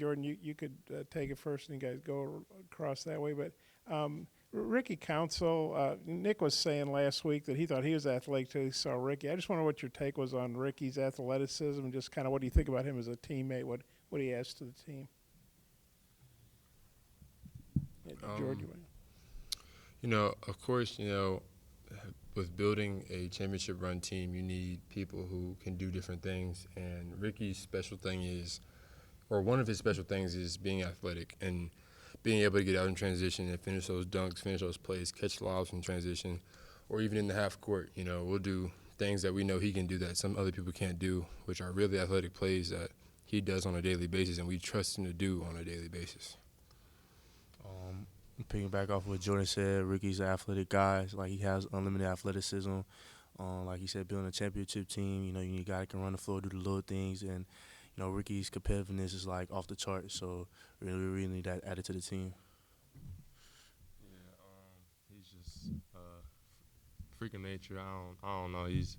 Jordan, you could take it first and you guys go across that way. But Ricky Council, Nick was saying last week that he thought he was athletic till he saw Ricky. I just wonder what your take was on Ricky's athleticism and just kind of what do you think about him as a teammate, what he adds to the team. Yeah, George, Of course, with building a championship run team, you need people who can do different things. And Ricky's special thing is, or one of his special things is being athletic and being able to get out in transition and finish those dunks, finish those plays, catch lobs in transition, or even in the half court. We'll do things that we know he can do that some other people can't do, which are really athletic plays that he does on a daily basis and we trust him to do on a daily basis. Picking back off what Jordan said, Ricky's an athletic guy. Like, he has unlimited athleticism. Like he said, building a championship team, you need a guy that can run the floor, do the little things. And, Ricky's competitiveness is, like, off the chart. So, we really need that added to the team. Yeah, he's just freak of nature. I don't know. He's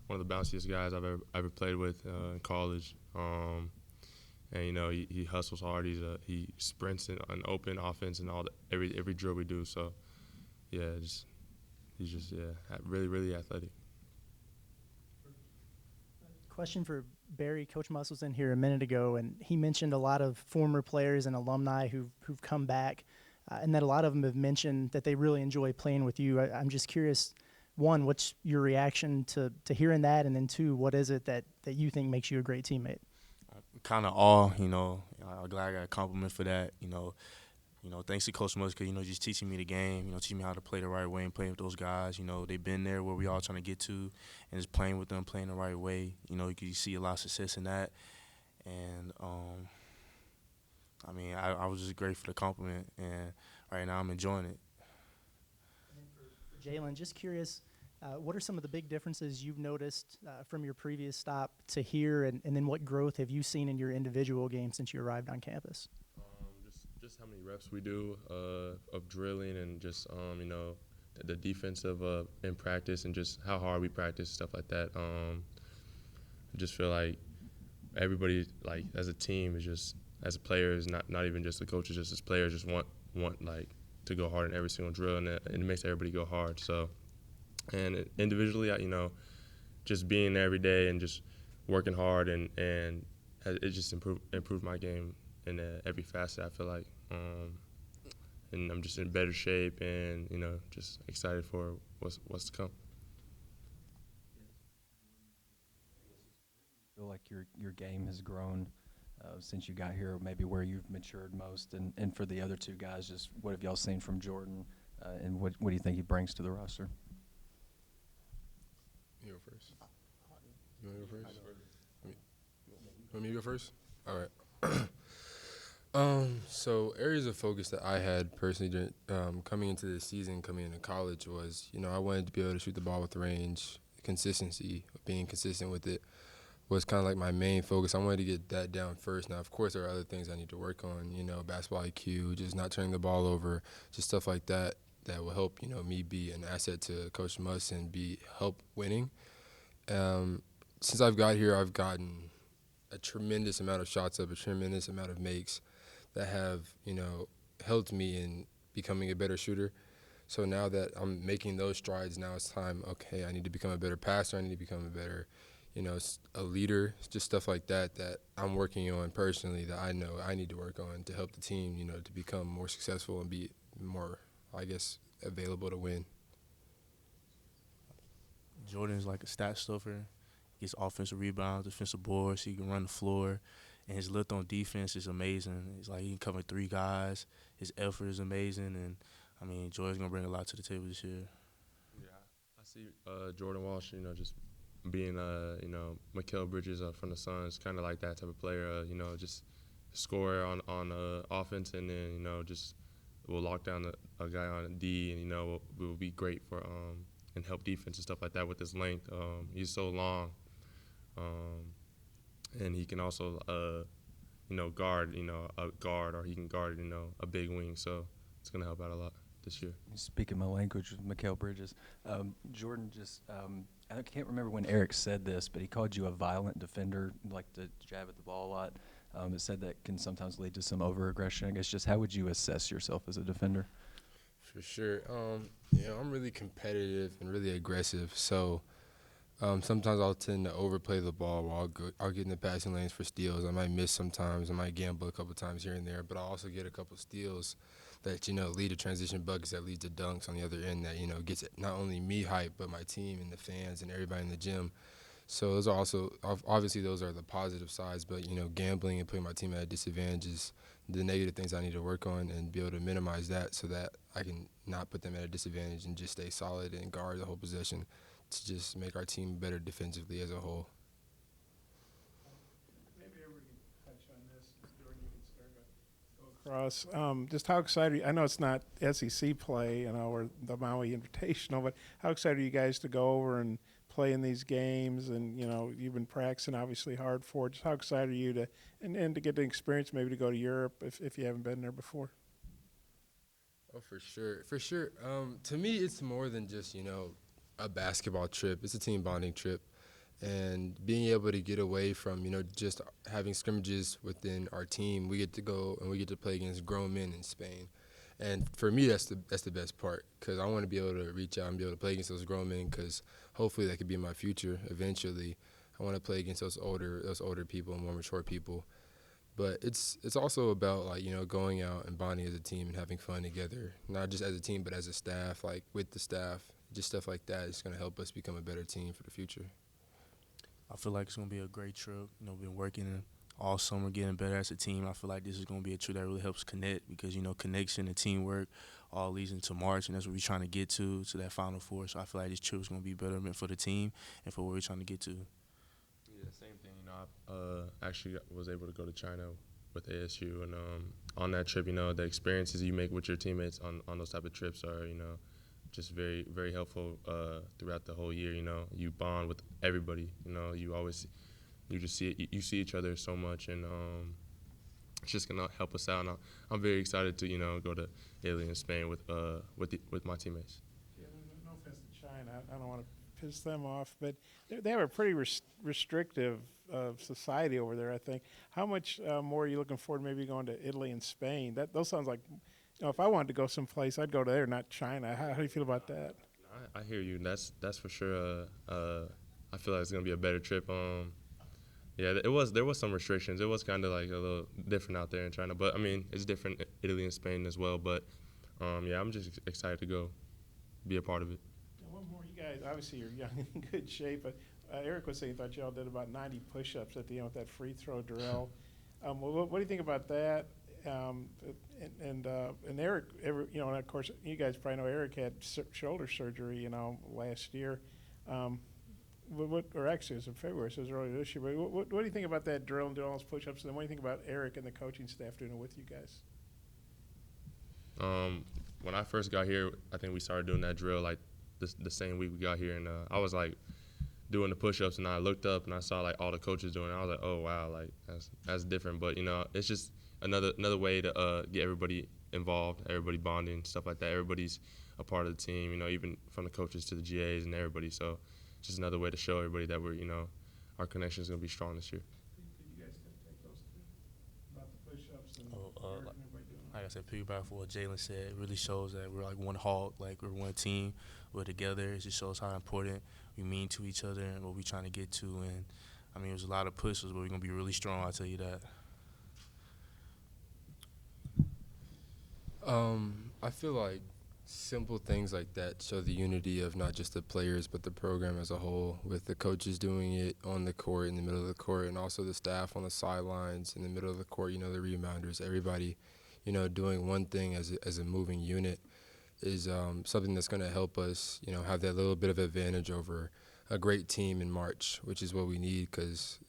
one of the bounciest guys I've ever played with in college. And he hustles hard. He sprints in an open offense and every drill we do. So yeah, he's just really really athletic. Question for Barry. Coach Muss was in here a minute ago, and he mentioned a lot of former players and alumni who've come back, and that a lot of them have mentioned that they really enjoy playing with you. I'm just curious. One, what's your reaction to hearing that, and then two, what is it that you think makes you a great teammate? Kind of awe, I'm glad I got a compliment for that, thanks to Coach Muss, because, just teaching me the game, teaching me how to play the right way and playing with those guys, they've been there where we all trying to get to, and just playing with them, playing the right way, you see a lot of success in that, and, I was just grateful for the compliment, and right now I'm enjoying it. And then for Jalen, just curious, what are some of the big differences you've noticed from your previous stop to here, and then what growth have you seen in your individual game since you arrived on campus? Just how many reps we do of drilling and just the defensive in practice and just how hard we practice, stuff like that. I just feel like everybody, like as a team, is just as players, not even just the coaches, just as players, just want like to go hard in every single drill, and it makes everybody go hard. So. And individually, just being there every day and just working hard and it just improved my game in every facet, I feel like. And I'm just in better shape and, just excited for what's to come. I feel like your game has grown since you got here, maybe where you've matured most. And for the other two guys, just what have y'all seen from Jordan and what do you think he brings to the roster? You go first. You want to go first? Want me to go first? All right. So areas of focus that I had personally during, coming into this season, coming into college was, I wanted to be able to shoot the ball with range, consistency, being consistent with it was kind of like my main focus. I wanted to get that down first. Now, of course, there are other things I need to work on, basketball IQ, just not turning the ball over, just stuff like that. That will help, me be an asset to Coach Muss and help winning. Since I've got here, I've gotten a tremendous amount of shots up, a tremendous amount of makes that have, helped me in becoming a better shooter. So now that I'm making those strides, now it's time, okay, I need to become a better passer. I need to become a better, a leader, just stuff like that I'm working on personally that I know I need to work on to help the team, to become more successful and be more, available to win. Jordan's like a stat stuffer. He gets offensive rebounds, defensive boards. He can run the floor. And his lift on defense is amazing. It's like he can cover three guys. His effort is amazing. And, Jordan's going to bring a lot to the table this year. Yeah, I see Jordan Walsh, just being, Mikal Bridges from the Suns, kind of like that type of player, just score on offense and then, just we'll lock down a guy on D and, will be great for and help defense and stuff like that with his length. He's so long. And he can also, guard, a guard, or he can guard, a big wing. So it's going to help out a lot this year. Speaking my language with Mikal Bridges, Jordan just I can't remember when Eric said this, but he called you a violent defender, like to jab at the ball a lot. It said that can sometimes lead to some over-aggression. I guess just how would you assess yourself as a defender? For sure. I'm really competitive and really aggressive. So sometimes I'll tend to overplay the ball while I'll get in the passing lanes for steals. I might miss sometimes. I might gamble a couple times here and there. But I'll also get a couple steals that, lead to transition buckets that lead to dunks on the other end that, gets not only me hyped, but my team and the fans and everybody in the gym. So those are also obviously those are the positive sides, but gambling and putting my team at a disadvantage is the negative things I need to work on and be able to minimize that so that I can not put them at a disadvantage and just stay solid and guard the whole possession to just make our team better defensively as a whole. Maybe everybody can touch on this. Jordan, you can start go across. Just how excited, I know it's not SEC play, or the Maui Invitational, but how excited are you guys to go over and play in these games? And, you've been practicing obviously hard for it. Just how excited are you and to get the experience maybe to go to Europe if you haven't been there before? Oh, for sure. To me, it's more than just, a basketball trip. It's a team bonding trip. And being able to get away from, just having scrimmages within our team, we get to go and we get to play against grown men in Spain. And for me, that's the best part, because I want to be able to reach out and be able to play against those grown men, because hopefully that could be my future eventually. I want to play against those older people and more mature people. But it's also about, going out and bonding as a team and having fun together, not just as a team but as a staff, with the staff. Just stuff like that is going to help us become a better team for the future. I feel like it's going to be a great trip. Been working all summer, getting better as a team. I feel like this is going to be a trip that really helps connect because, connection and teamwork all leads into March, and that's what we're trying to get to that Final Four. So I feel like this trip is going to be betterment for the team and for what we're trying to get to. Yeah, same thing. I actually was able to go to China with ASU, and on that trip, the experiences you make with your teammates on those type of trips are, just very, very helpful throughout the whole year. You bond with everybody. You see each other so much, and it's just gonna help us out. And I'm very excited to go to Italy and Spain with my teammates. Yeah, no offense to China, I don't want to piss them off, but they have a pretty restrictive society over there, I think. How much more are you looking forward to maybe going to Italy and Spain? Those sounds like, if I wanted to go someplace, I'd go to there, not China. How do you feel about that? I hear you. That's for sure. I feel like it's gonna be a better trip. Yeah, there was some restrictions. It was kind of like a little different out there in China, but I mean it's different in Italy and Spain as well. But yeah, I'm just excited to go be a part of it. One more, you guys. Obviously, you're young and in good shape, but Eric was saying he thought y'all did about 90 push-ups at the end with that free throw drill. What do you think about that? And Eric, and of course, you guys probably know Eric had shoulder surgery, last year. Or actually, it was in February, so it was earlier this year. But what do you think about that drill and doing all those push-ups? And then what do you think about Eric and the coaching staff doing it with you guys? When I first got here, I think we started doing that drill like the same week we got here, and I was like doing the push-ups, and I looked up and I saw like all the coaches doing it. I was like, oh wow, like that's different. But it's just another way to get everybody involved, everybody bonding, stuff like that. Everybody's a part of the team, even from the coaches to the GAs and everybody. So just another way to show everybody that we're, our connection is going to be strong this year. Could you guys take those two about the push-ups and everybody doing like I said, piggyback for what Jalen said, it really shows that we're like one hog, like we're one team, we're together. It just shows how important we mean to each other and what we're trying to get to. And I mean, there's a lot of pushes, but we're going to be really strong, I'll tell you that. I feel like simple things like that show the unity of not just the players but the program as a whole, with the coaches doing it on the court, in the middle of the court, and also the staff on the sidelines in the middle of the court, the rebounders, everybody, doing one thing as a moving unit is something that's going to help us, have that little bit of advantage over a great team in March, which is what we need because,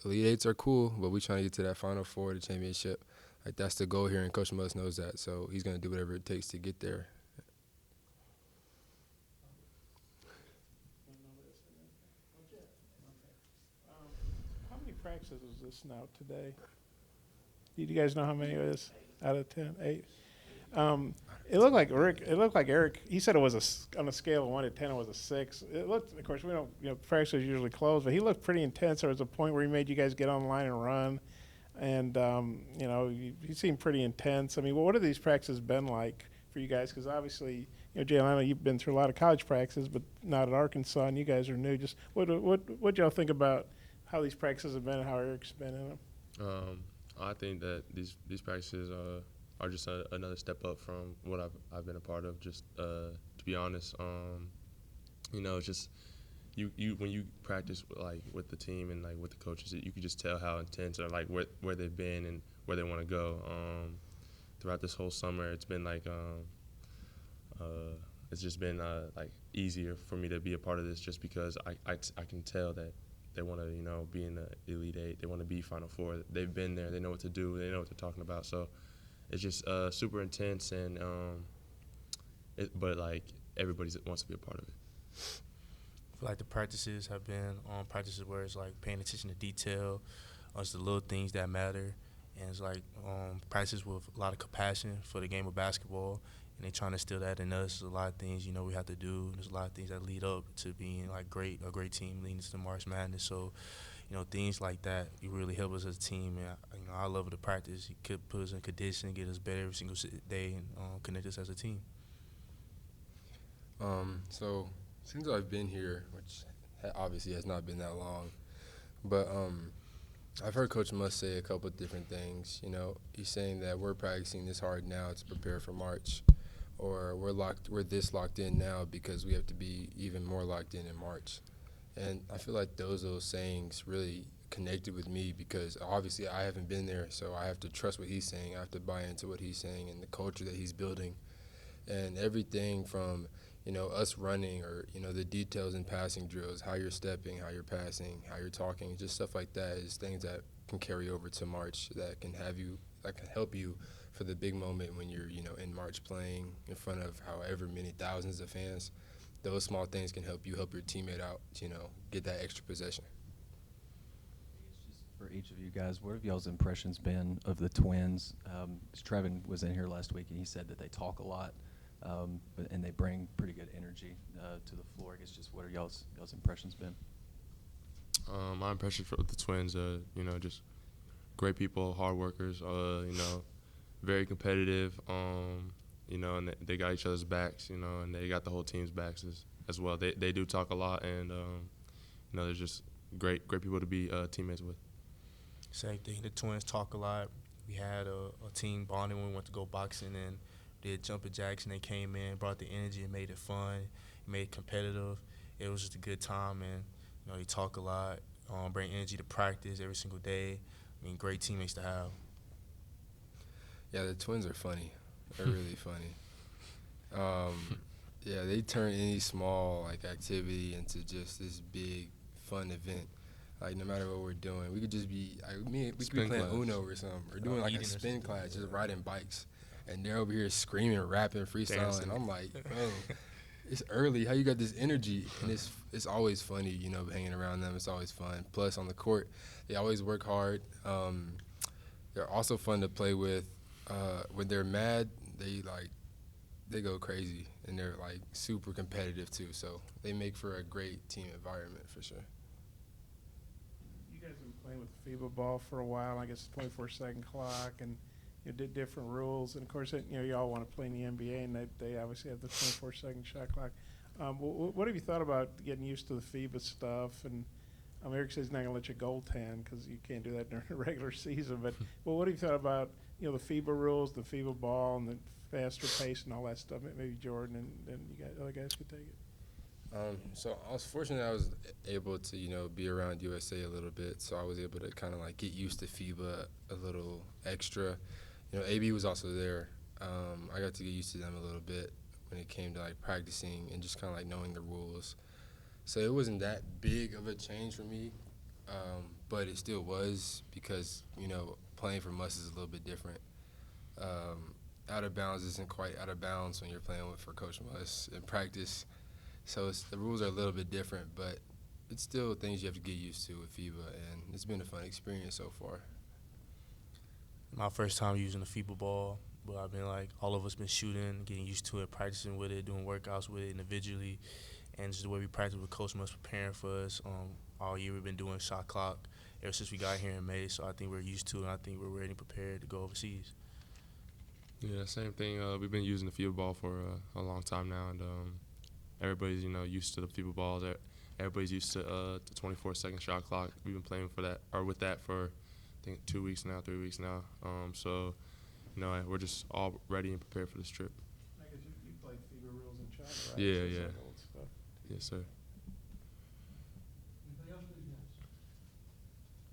Elite Eights are cool, but we're trying to get to that Final Four, the championship. Like, that's the goal here, and Coach Muss knows that, so he's going to do whatever it takes to get there. How many practices is this now today? Do you guys know how many it is out of 10? 8? It looked like Eric. He said it was on a scale of 1 to 10, it was a 6. It looked, of course, we don't. Practices usually closed, but he looked pretty intense. There was a point where he made you guys get on the line and run. and you seem pretty intense. I mean, what have these practices been like for you guys? Because obviously, Jalen, I know you've been through a lot of college practices, but not at Arkansas, and you guys are new. Just what y'all think about how these practices have been and how Eric's been in them? I think that these practices are just another step up from what I've been a part of. Just to be honest, it's just you when you practice with the team and with the coaches, you can just tell how intense or where they've been and where they want to go. Throughout this whole summer, it's been it's just been easier for me to be a part of this, just because I can tell that they want to be in the Elite Eight. They want to be Final Four. They've been there. They know what to do. They know what they're talking about. So it's just super intense, and but everybody wants to be a part of it. I feel like the practices have been practices where it's paying attention to detail, it's the little things that matter, and it's practices with a lot of compassion for the game of basketball, and they trying to instill that in us. There's a lot of things we have to do. There's a lot of things that lead up to being a great team leading to the March Madness. So, things like that really help us as a team. And I love the practice. It could put us in condition, get us better every single day, and connect us as a team. So since I've been here, which obviously has not been that long, but I've heard Coach Muss say a couple of different things. He's saying that we're practicing this hard now to prepare for March, or we're this locked in now because we have to be even more locked in March. And I feel like those sayings really connected with me, because obviously I haven't been there, so I have to trust what he's saying. I have to buy into what he's saying and the culture that he's building, and everything from us running, or the details in passing drills, how you're stepping, how you're passing, how you're talking, just stuff like that is things that can carry over to March, that can help you for the big moment when you're in March playing in front of however many thousands of fans. Those small things can help your teammate out, get that extra possession. For each of you guys, what have y'all's impressions been of the Twins? Trevin was in here last week, and he said that they talk a lot, and they bring pretty good energy to the floor. I guess just what are y'all's impressions been? My impression for the Twins, just great people, hard workers, very competitive, and they got each other's backs, and they got the whole team's backs as well. They do talk a lot, and, they're just great people to be teammates with. Same thing. The Twins talk a lot. We had a team bonding when we went to go boxing, and did jumping jacks, and they came in, brought the energy, and made it fun, made it competitive. It was just a good time, and they talk a lot, bring energy to practice every single day. Great teammates to have. Yeah, the Twins are funny. They're really funny. Yeah, they turn any small activity into just this big fun event. No matter what we're doing, we could just be we could be playing Uno or something, or doing a spin class, just riding bikes, and they're over here screaming, rapping, freestyling. And I'm like, bro, it's early. How you got this energy? And it's always funny, hanging around them. It's always fun. Plus, on the court, they always work hard. They're also fun to play with. When they're mad, they go crazy, and they're super competitive too. So they make for a great team environment for sure. You guys have been playing with FIBA ball for a while. I guess 24-second clock, and you did different rules. And of course, you all want to play in the NBA, and they obviously have the 24-second shot clock. What have you thought about getting used to the FIBA stuff? And Eric says he's not going to let you goaltend because you can't do that during the regular season. But what have you thought about the FIBA rules, the FIBA ball, and the faster pace and all that stuff? Maybe Jordan and you guys, other guys could take it. So I was fortunate I was able to, be around USA a little bit, so I was able to kind of get used to FIBA a little extra. AB was also there. I got to get used to them a little bit when it came to practicing and just kind of knowing the rules. So it wasn't that big of a change for me, but it still was because, playing for Muss is a little bit different. Out of bounds isn't quite out of bounds when you're playing for Coach Muss in practice. So the rules are a little bit different, but it's still things you have to get used to with FIBA, and it's been a fun experience so far. My first time using the FIBA ball, but I've been all of us been shooting, getting used to it, practicing with it, doing workouts with it individually, and just the way we practice with Coach Muss preparing for us. All year we've been doing shot clock ever since we got here in May. So I think we're used to it, and I think we're ready and prepared to go overseas. Yeah, same thing. We've been using the FIBA ball for a long time now, and everybody's used to the FIBA balls. Everybody's used to the 24-second shot clock. We've been playing with that for I think 2 weeks now, 3 weeks now. So we're just all ready and prepared for this trip. I guess you played FIBA rules in China, right? Yeah, So it's yeah. like old stuff. Yes, sir.